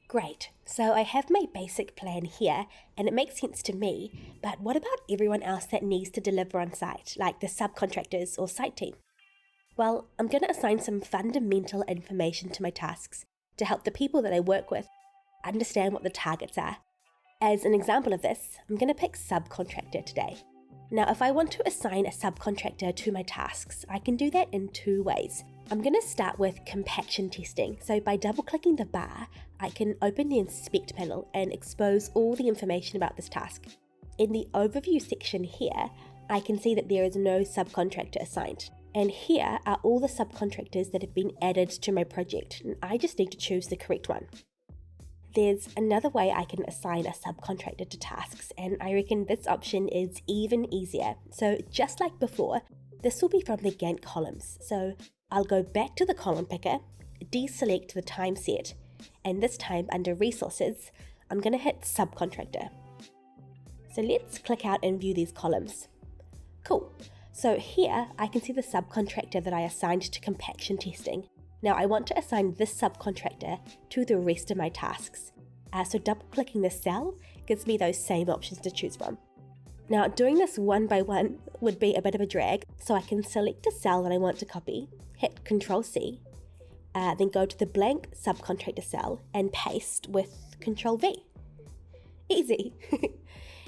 Great, so I have my basic plan here and it makes sense to me, but what about everyone else that needs to deliver on site, like the subcontractors or site team? Well, I'm going to assign some fundamental information to my tasks to help the people that I work with understand what the targets are. As an example of this, I'm going to pick subcontractor today. Now, if I want to assign a subcontractor to my tasks, I can do that in two ways. I'm going to start with compaction testing. So by double-clicking the bar, I can open the inspect panel and expose all the information about this task. In the overview section here, I can see that there is no subcontractor assigned. And here are all the subcontractors that have been added to my project, and I just need to choose the correct one. There's another way I can assign a subcontractor to tasks, and I reckon this option is even easier. So just like before, this will be from the Gantt columns. So I'll go back to the column picker, deselect the time set, and this time under resources, I'm going to hit subcontractor. So let's click out and view these columns. Cool. So here I can see the subcontractor that I assigned to compaction testing. Now I want to assign this subcontractor to the rest of my tasks. So double-clicking the cell gives me those same options to choose from. Now doing this one by one would be a bit of a drag, so I can select a cell that I want to copy, hit Ctrl+C, then go to the blank subcontractor cell and paste with Ctrl+V. Easy!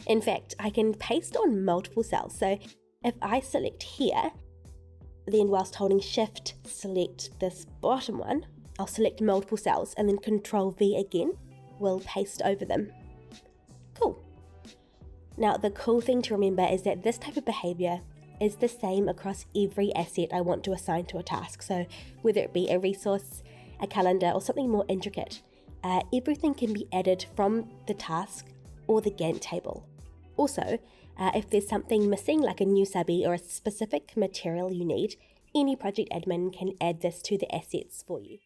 In fact, I can paste on multiple cells, so if I select here, then whilst holding Shift, select this bottom one, I'll select multiple cells and then Ctrl+V again will paste over them. Cool. Now the cool thing to remember is that this type of behavior is the same across every asset I want to assign to a task. So whether it be a resource, a calendar, or something more intricate, everything can be added from the task or the Gantt table. Also, if there's something missing like a new subby or a specific material you need, any project admin can add this to the assets for you.